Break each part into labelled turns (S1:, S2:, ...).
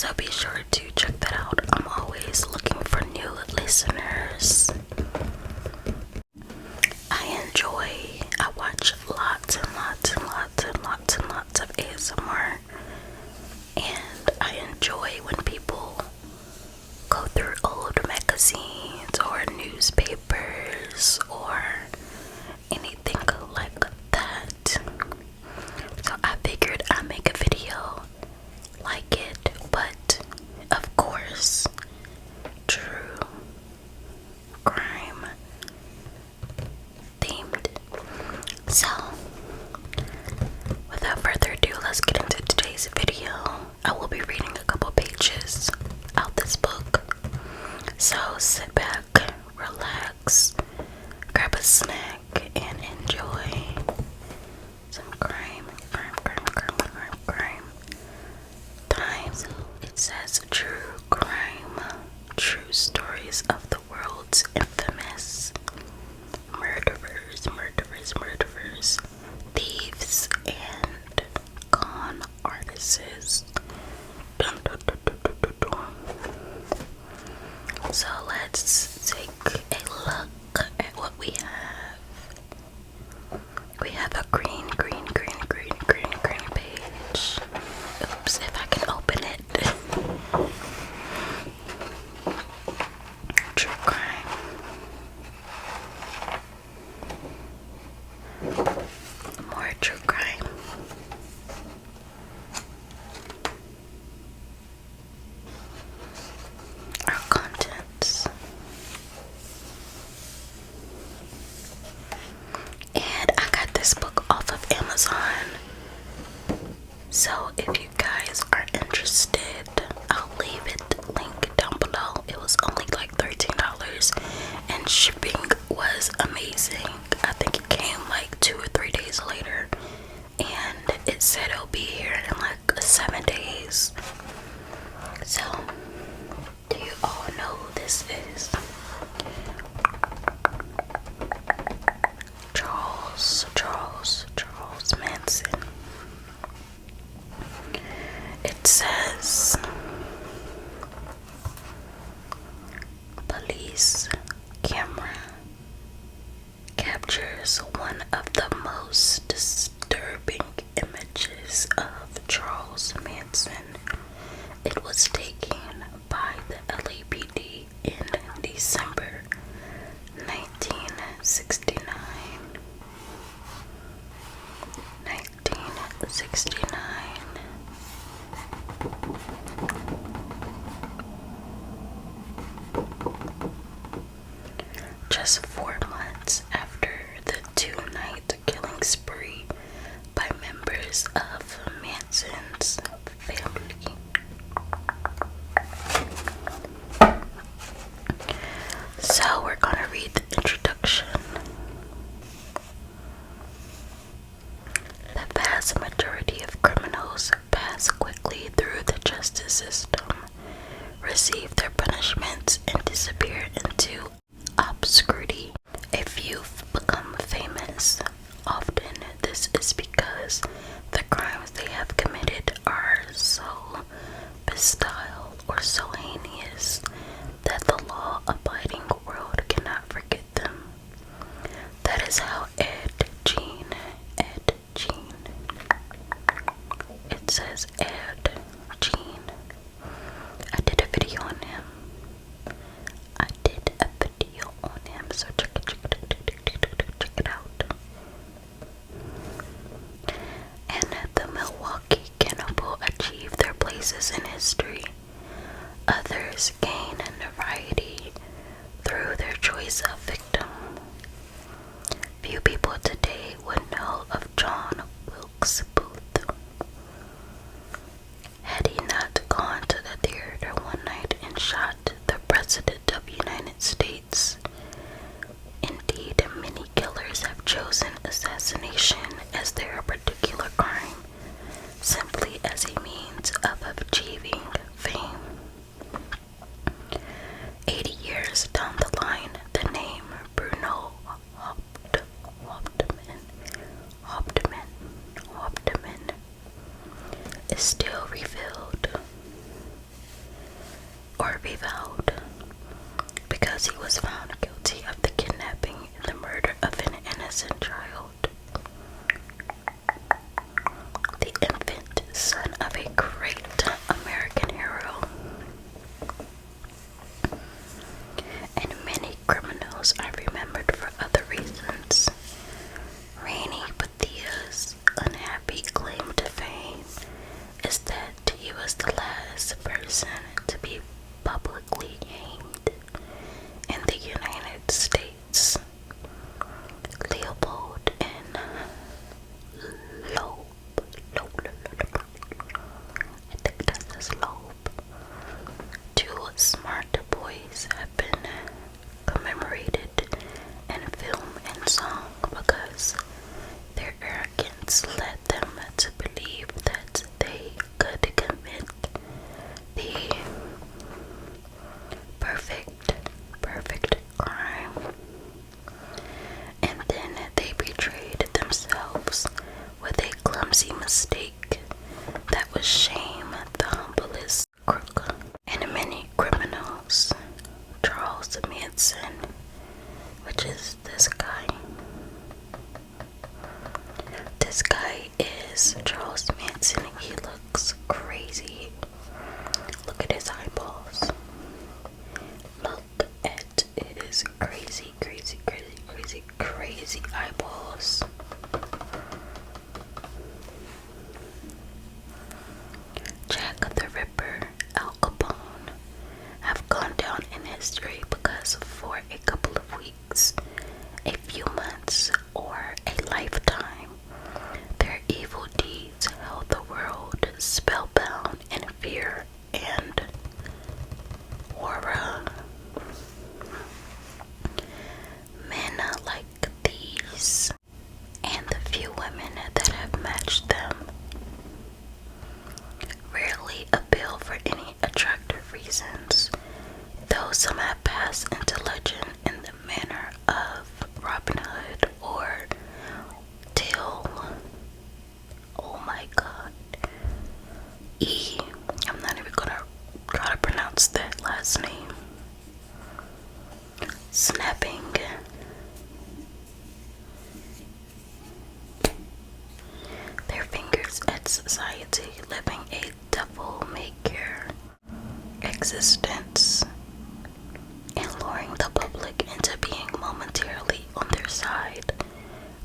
S1: So be sure to check that out. I'm always looking for new listeners. I watch lots and lots and lots and lots and lots of ASMR. And I enjoy when people go through old magazines or newspapers or anything like that. So I figured I'd make a video like it, but of course, true crime themed. So, without further ado, let's get into today's video. I will be reading a couple pages out this book. So sit back, relax, grab a snack, and enjoy some crime time. So it says true crime, true stories of the world's infamous murderers, thieves, and con artists. Dun, dun, dun, dun, dun, dun, dun. So let's take a look at what we have. We have a green page. Oops, if I can open it. True crime. More true crime. Our contents. And I got this book off of Amazon. So if you guys are interested, I'll leave it link down below. It was only like $13 and shipping was amazing. I think it came like 2 or 3 days later, and it said it'll be here in like 7 days. So do you all know who this is? Charles Manson. It says police camera captures one of the most disturbing images of Charles Manson. It was taken by the LAPD in December 1969. 1969. Just 4 months after the 2-night killing spree by members of Manson's family. So we're gonna read the introduction. The vast majority of criminals pass quickly through the justice system, receive their punishments, and disappear into obscurity. A few become famous. Often this is because the crimes they have committed are so bestial or so heinous that the law-abiding world cannot forget them. That is how Ed Gein. It says Ed Gein. I did a video on him. So check it out. And the Milwaukee cannibal achieve their places in history. Others gain notoriety through their choice of victim. Few people today would know of John Wilkes Booth. Had he not gone to the theater one night and shot the President of the United States. Indeed, many killers have chosen assassination as their particular crime, simply as a means of achieving fame. 80 years down the line, the name Bruno Hauptmann is still revealed. be fouled because he was found guilty of the kidnapping and the murder of an innocent child. The infant son of a great American hero. And many criminals are remembered for other reasons. Rainy Pathia's unhappy claim to fame is that he was the last person to be publicly hanged in the United States. Leopold and Loeb, I think that's Loeb. Two smart boys have been commemorated in film and song because their arrogance led them to believe that they could commit the perfect crime. And then they betrayed themselves with a clumsy mistake that would shame the humblest crook. And many criminals, Charles Manson, which is this guy. This guy is Charles Manson. He looks crazy. Look at his eyeballs. Look at his crazy eyeballs. Jack the Ripper, Al Capone have gone down in history because for a couple of weeks, a few months, or a lifetime, their evil deeds held the world spellbound in fear and horror. Men like these, and the few women that have matched them, rarely appeal for any attractive reasons, though some have passed into legend in the manner of Robin Hood or Till. Oh my god. I'm not even gonna try to pronounce that last name. Snapping their fingers at society, living a devil-may-care existence, and luring the public into being momentarily on their side.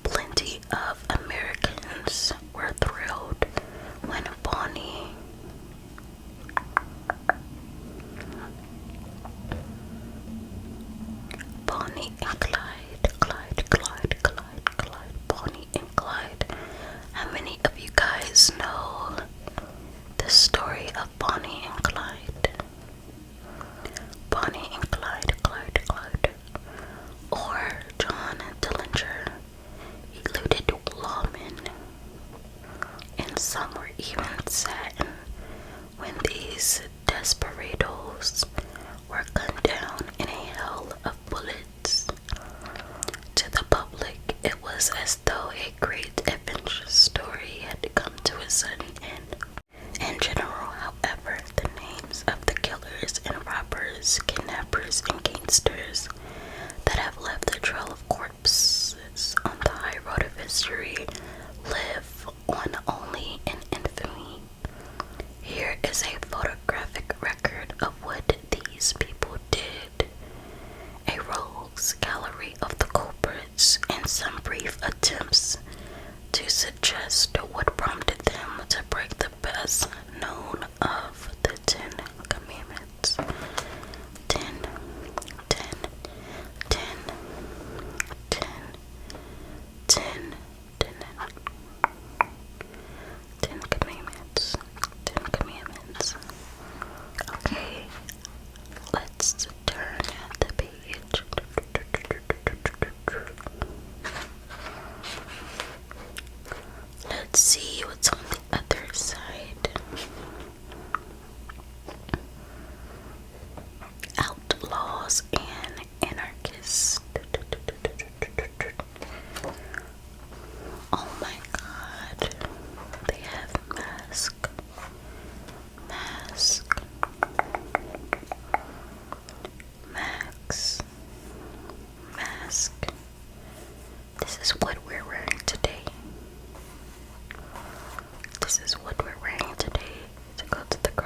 S1: Plenty of Americans were thrilled when Bonnie and Clyde, Bonnie and Clyde. How many of you guys know the story of Bonnie and Clyde? Bonnie and Clyde. Or John Dillinger, eluded lawmen. And some were even saddened when these desperados were gunned down in a hail of bullets. To the public, it was as though a great adventure story had come to a sudden end. In general, however, the names of the killers and robbers, kidnappers, and gangsters that have left a trail of corpses on the high road of history live on only in infamy. Here is a photographic record of what these people did, a rogues gallery of the culprits, and some brief attempts to suggest what prompted them to break the best known of the 10 Commandments. 10 Commandments. 10 Commandments.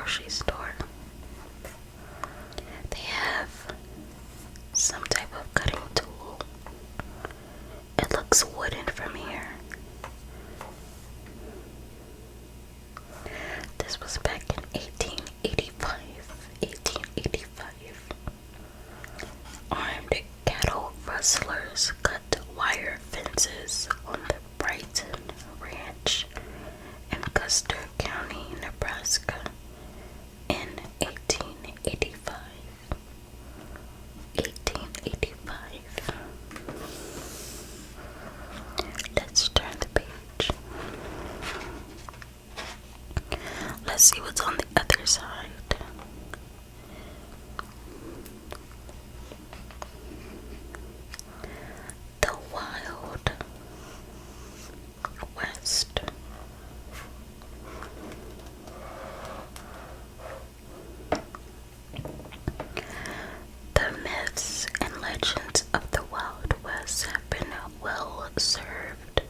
S1: grocery store. They have some type of cutting tool. It looks wooden from here. This was back in 1885. 1885. Armed cattle rustlers cut wire fences on the Brighton Ranch in Custer County, Nebraska in 1885. 1885. Let's turn the page. Let's see what's on the other side. The Wild West. The myths and legends of the Wild West have been well served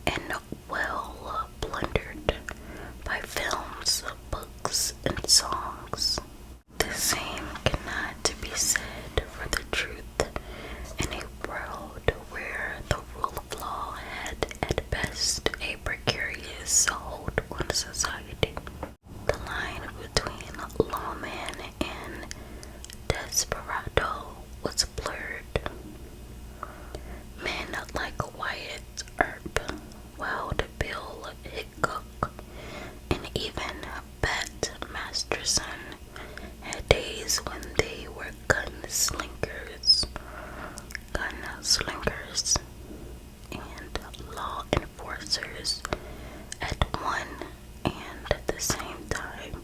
S1: and well blundered by films, books, and songs. The same cannot be said for the truth in a world where the rule of law had at best a precarious hold on society. The line between lawman and desperado was blurred. Men like Wyatt Earp, Wild Bill Hickok, and even Bat Masterson had days when they were gunslingers, and law enforcers at one and the same time.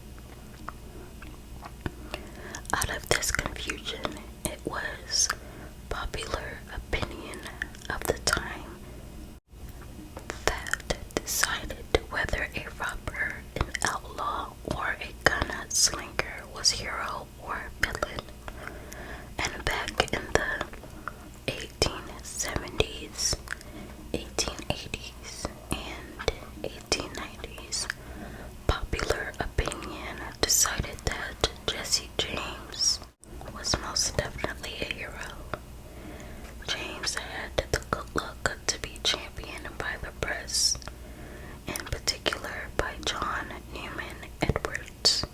S1: Out of this confusion, it was popular opinion of the time that decided whether a robber, an outlaw, or a gunslinger was hero or villain. And back in the 1870s, 1880s, and 1890s, popular opinion decided that Jesse James was most definitely a hero. James had the good luck to be championed by the press, in particular by John Newman Edwards,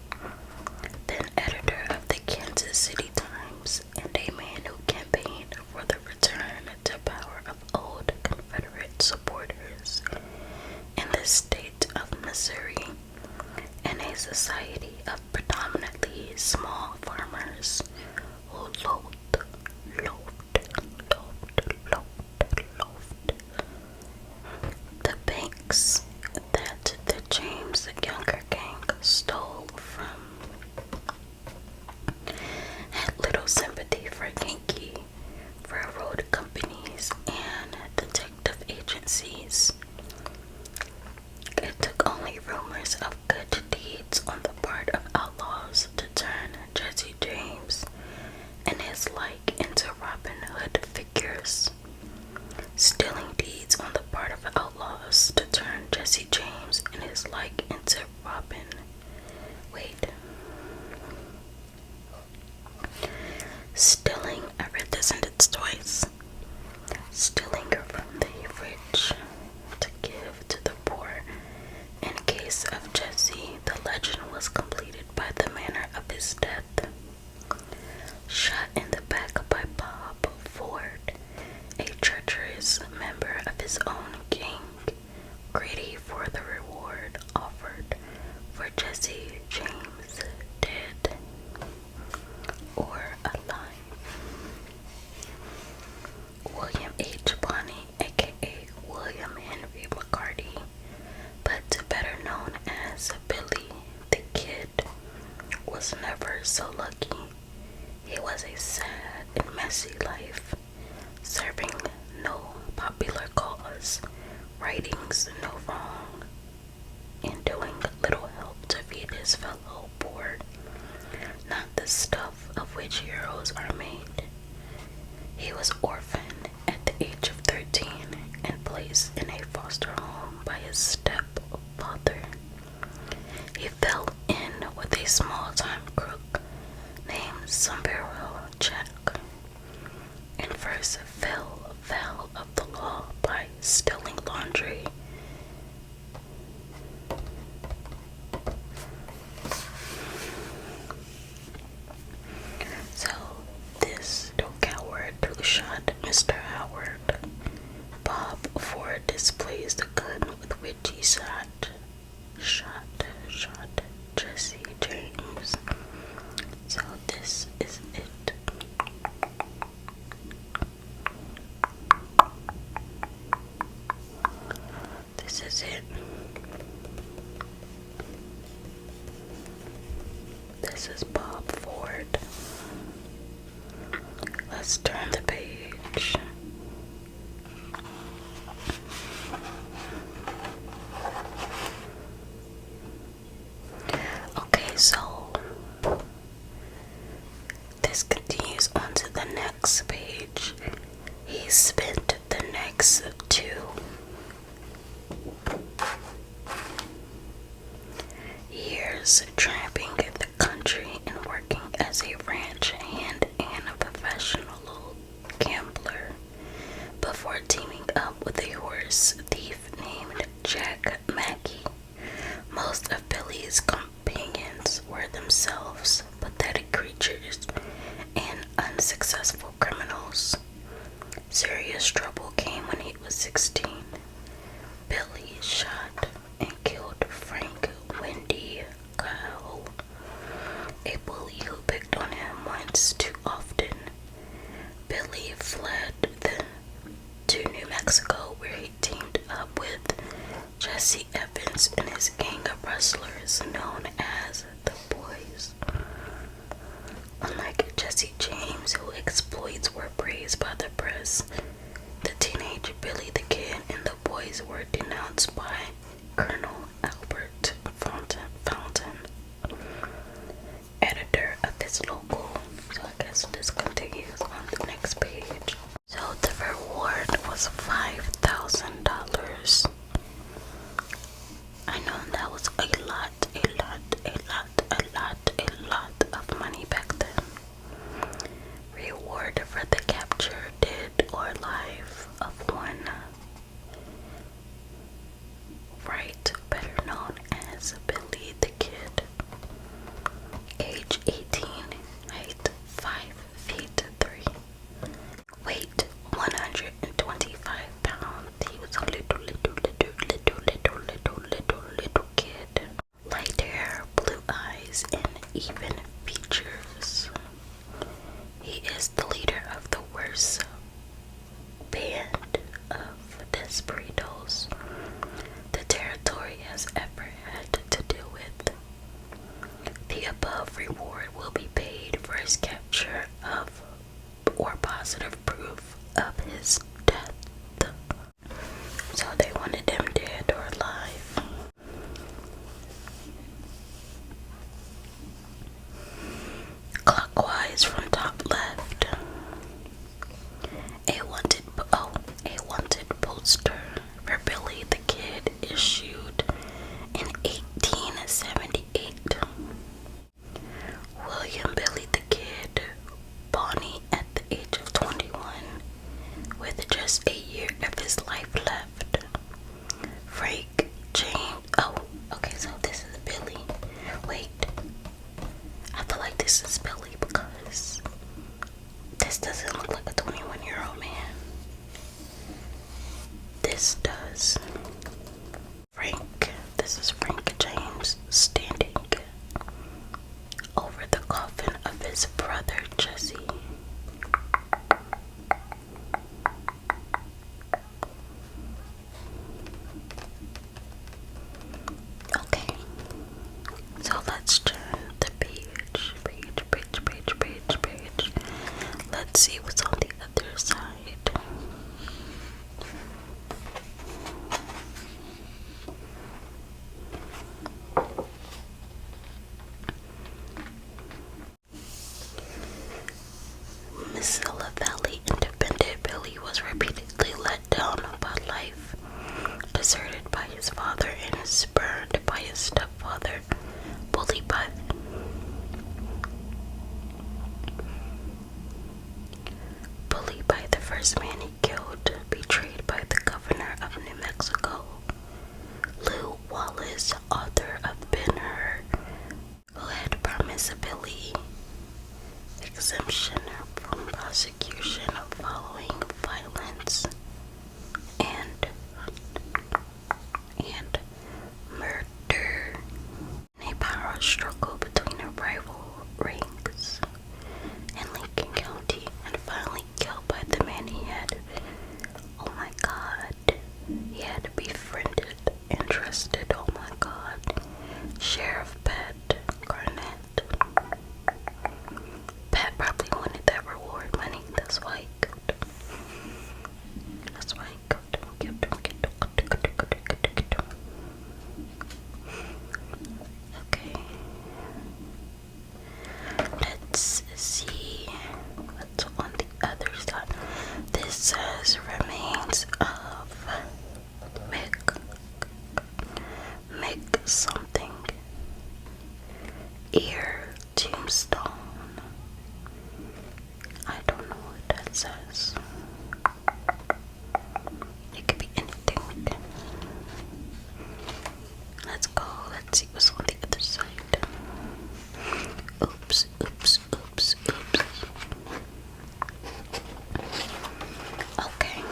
S1: then editor of the Kansas City Times and a man who campaigned for the return to power of old Confederate supporters in the state of Missouri, in a society of predominantly small farmers who loathed the banks that the James Younger gang stole from. Had little sympathy for Yankee railroad companies and detective agencies. It took only rumors of good deeds on the part of outlaws to turn Jesse James and his like into Robin Hood figures. Stealing deeds on the part of outlaws to turn Jesse James and his like into Robin. Wait. Stealing, I read this sentence twice. Stealing from the rich to give to the poor. In case of Jesse, the legend was completed by the manner of his death. Shot in the back by Bob Ford, a treacherous member of his own gang, greedy for the reward offered for Jesse James dead or alive. William H. Bonney, aka William Henry McCarty, but better known as Billy the Kid, was never so lucky. He was a sad and messy life, serving no popular cause, writings no wrong, and doing little help to feed his fellow poor, not the stuff of which heroes are made. He was orphaned at the age of 13 and placed in a foster home by his stepfather. He fell in with a small-time crook named Sombrero Jack, and first fell foul of the law by stealing laundry. So this coward who shot Mr. Howard, Bob Ford displays the gun with which he shot Jesse James. So this is it. This is it. This is Bob Ford. Let's turn the page. Okay, so this continues on to the next page. He spent the next 2 years tramping the country and working as a ranch hand and a professional gambler before teaming up with a horse thief named Jack Mackey. Most of Billy's companions were themselves pathetic creatures and unsuccessful criminals. Serious trouble came when he was 16. Billy shot and killed Frank Wendy Kyle, a bully who picked on him once too often. Billy fled to New Mexico, where he teamed up with Jesse Evans and his gang of rustlers known as the Boys. Unlike Jesse James, who exploits were praised by the press, the teenage Billy the Kid and the Boys were denounced by Colonel Albert Fountain, editor of his local. So I guess this continues on the next page. So the reward was $5,000. I know that was a lot of money back then. Reward for the capture, dead or alive, of one Wright, better known as Billy the Kid. Age 18, height 5 feet 3, weight 125 pounds. He was a little kid. Light hair, blue eyes, and even features. He is the leader of the worst band of desperados the territory has ever had to deal with. The above reward will be paid for his capture of or positive proof of his death. So they wanted him dead or alive. Clockwise from top left. A wanted poster for Billy the Kid issued in 1878. William Billy the Kid, Bonnie at the age of 21, with just a year of his life left. Frank James. Oh, okay, so this is Billy. Wait, I feel like this is Billy because this doesn't look like a 21-year-old man. This does. This is Frank James standing over the coffin of his brother Jesse. Okay, so let's turn the page. first man he killed, betrayed by the governor of New Mexico. Lew Wallace, author of Ben-Hur, who had promised Billy exemption from prosecution following violence and murder. A power struggle between a rival ranks in Lincoln County, and finally killed by the man he had, oh my god, he had befriended and trusted, oh my god, Sheriff Pat Garnett. Pat probably wanted that reward money, that's why he killed him. That's why he killed him. Okay. Let's see what's on the other side. This says remains of Mick something. Ear tombstone. I don't know what that says. It could be anything. Let's go. Let's see what's on the other side. Oops, oops, oops, oops. Okay.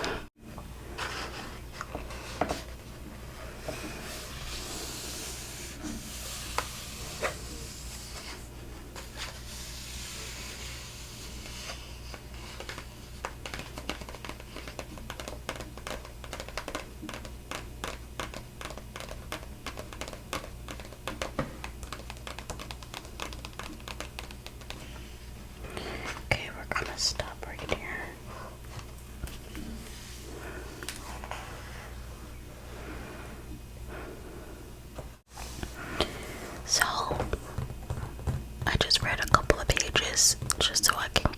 S1: Okay, we're gonna stop right here. So, I just read a couple of pages just so I can